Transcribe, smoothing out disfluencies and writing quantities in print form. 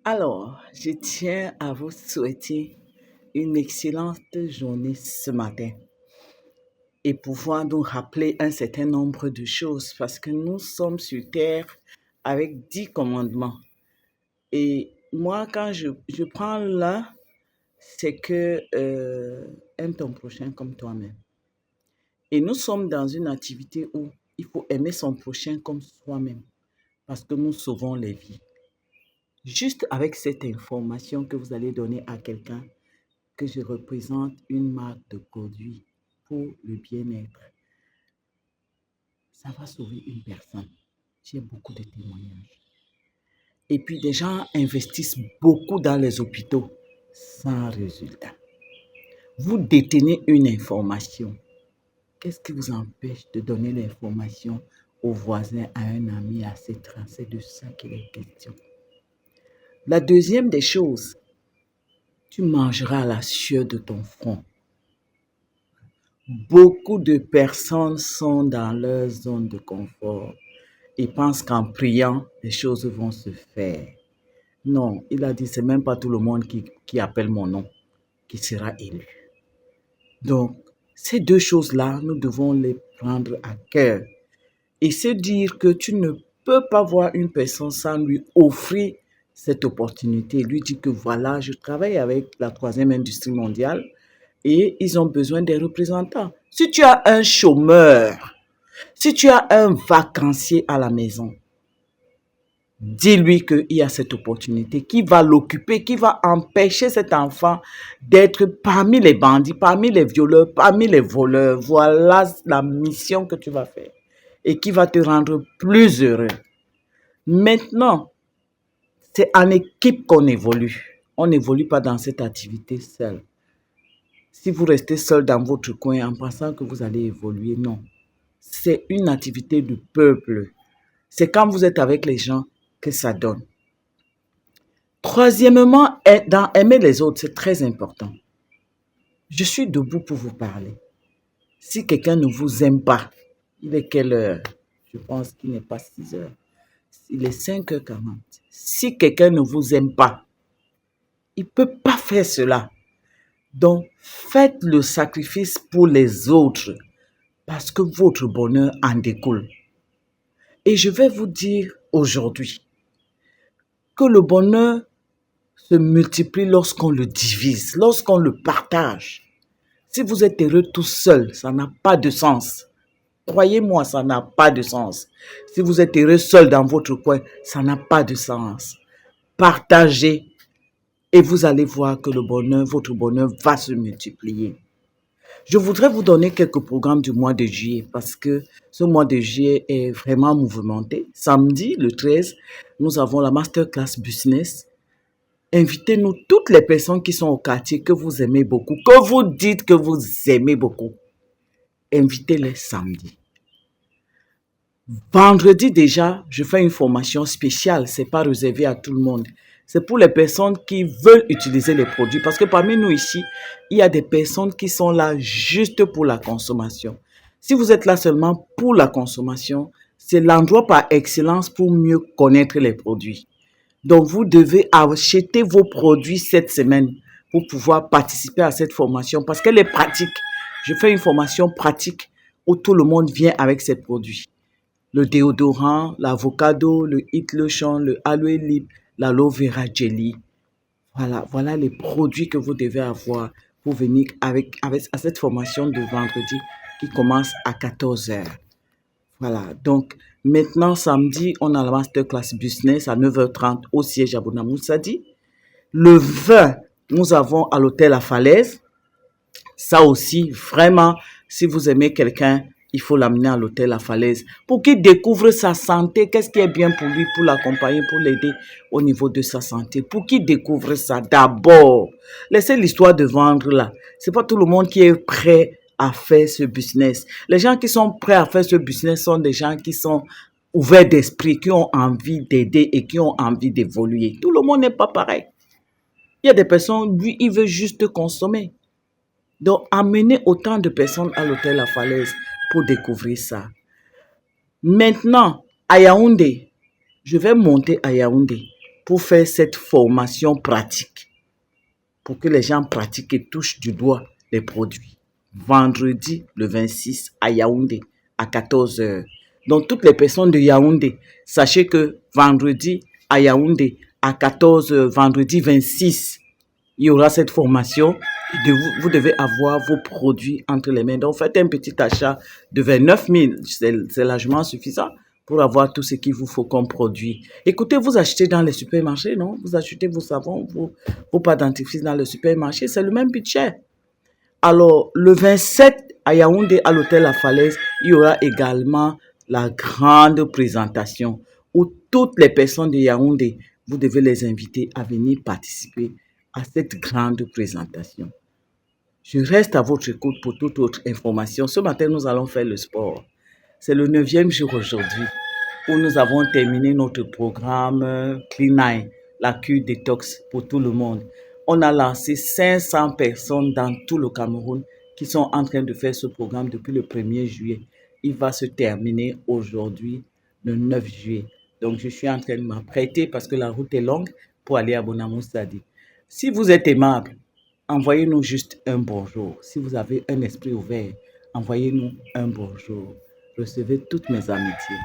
Alors, je tiens à vous souhaiter une excellente journée ce matin et pouvoir nous rappeler un certain nombre de choses parce que nous sommes sur Terre avec 10 commandements. Et moi, quand je prends l'un, c'est que aime ton prochain comme toi-même. Et nous sommes dans une activité où il faut aimer son prochain comme soi-même parce que nous sauvons les vies. Juste avec cette information que vous allez donner à quelqu'un, que je représente une marque de produit pour le bien-être, ça va sauver une personne. J'ai beaucoup de témoignages. Et puis des gens investissent beaucoup dans les hôpitaux sans résultat. Vous détenez une information. Qu'est-ce qui vous empêche de donner l'information au voisin, à un ami, à ses trains? C'est de ça qu'il est question. La deuxième des choses, tu mangeras la sueur de ton front. Beaucoup de personnes sont dans leur zone de confort et pensent qu'en priant, les choses vont se faire. Non, il a dit, c'est même pas tout le monde qui appelle mon nom qui sera élu. Donc, ces deux choses-là, nous devons les prendre à cœur et se dire que tu ne peux pas voir une personne sans lui offrir cette opportunité. Lui dire que voilà, je travaille avec la troisième industrie mondiale et ils ont besoin des représentants. Si tu as un chômeur, si tu as un vacancier à la maison, dis-lui qu'il y a cette opportunité, qui va l'occuper, qui va empêcher cet enfant d'être parmi les bandits, parmi les violeurs, parmi les voleurs. Voilà la mission que tu vas faire et qui va te rendre plus heureux. Maintenant, c'est en équipe qu'on évolue. On n'évolue pas dans cette activité seule. Si vous restez seul dans votre coin en pensant que vous allez évoluer, non. C'est une activité du peuple. C'est quand vous êtes avec les gens que ça donne. Troisièmement, dans aimer les autres, c'est très important. Je suis debout pour vous parler. Si quelqu'un ne vous aime pas, il est quelle heure? Je pense qu'il n'est pas 6 heures. Il est 5h40. Si quelqu'un ne vous aime pas, il ne peut pas faire cela. Donc, faites le sacrifice pour les autres parce que votre bonheur en découle. Et je vais vous dire aujourd'hui que le bonheur se multiplie lorsqu'on le divise, lorsqu'on le partage. Si vous êtes heureux tout seul, ça n'a pas de sens. Croyez-moi, ça n'a pas de sens. Si vous êtes heureux seul dans votre coin, ça n'a pas de sens. Partagez et vous allez voir que le bonheur, votre bonheur va se multiplier. Je voudrais vous donner quelques programmes du mois de juillet parce que ce mois de juillet est vraiment mouvementé. Samedi, le 13, nous avons la masterclass business. Invitez-nous toutes les personnes qui sont au quartier que vous aimez beaucoup, que vous dites que vous aimez beaucoup. Invitez-les samedi. Vendredi déjà, je fais une formation spéciale. Ce n'est pas réservé à tout le monde. C'est pour les personnes qui veulent utiliser les produits. Parce que parmi nous ici, il y a des personnes qui sont là juste pour la consommation. Si vous êtes là seulement pour la consommation, c'est l'endroit par excellence pour mieux connaître les produits. Donc, vous devez acheter vos produits cette semaine pour pouvoir participer à cette formation parce qu'elle est pratique. Je fais une formation pratique où tout le monde vient avec ses produits. Le déodorant, l'avocado, le Hit Lotion, le Aloe Lip, l'Aloe Vera Jelly. Voilà les produits que vous devez avoir pour venir à cette formation de vendredi qui commence à 14h. Voilà, donc maintenant samedi, on a la masterclass business à 9h30 au siège à Bonamoussadi. Le 20, nous avons à l'hôtel La Falaise. Ça aussi, vraiment, si vous aimez quelqu'un, il faut l'amener à l'hôtel La Falaise pour qu'il découvre sa santé, qu'est-ce qui est bien pour lui, pour l'accompagner, pour l'aider au niveau de sa santé, pour qu'il découvre ça d'abord. Laissez l'histoire de vendre là. C'est pas tout le monde qui est prêt à faire ce business. Les gens qui sont prêts à faire ce business sont des gens qui sont ouverts d'esprit, qui ont envie d'aider et qui ont envie d'évoluer. Tout le monde n'est pas pareil. Il y a des personnes, lui, il veut juste consommer. Donc, amenez autant de personnes à l'hôtel La Falaise pour découvrir ça. Maintenant, à Yaoundé, je vais monter à Yaoundé pour faire cette formation pratique, pour que les gens pratiquent et touchent du doigt les produits. Vendredi, le 26, à Yaoundé, à 14 heures. Donc, toutes les personnes de Yaoundé, sachez que vendredi, à Yaoundé, à 14 heures, vendredi 26, il y aura cette formation. Vous devez avoir vos produits entre les mains. Donc, faites un petit achat de 29 000. C'est largement suffisant pour avoir tout ce qu'il vous faut comme produit. Écoutez, vous achetez dans les supermarchés, non? Vous achetez vos savons, vos pâtes dentifrice dans le supermarché. C'est le même budget. Alors, le 27, à Yaoundé, à l'hôtel La Falaise, il y aura également la grande présentation où toutes les personnes de Yaoundé, vous devez les inviter à venir participer à cette grande présentation. Je reste à votre écoute pour toute autre information. Ce matin, nous allons faire le sport. C'est le 9e jour aujourd'hui où nous avons terminé notre programme Clean, la cure détox pour tout le monde. On a lancé 500 personnes dans tout le Cameroun qui sont en train de faire ce programme depuis le 1er juillet. Il va se terminer aujourd'hui, le 9 juillet. Donc, je suis en train de m'apprêter parce que la route est longue pour aller à Bonamou Sadi. Si vous êtes aimable, envoyez-nous juste un bonjour. Si vous avez un esprit ouvert, envoyez-nous un bonjour. Recevez toutes mes amitiés.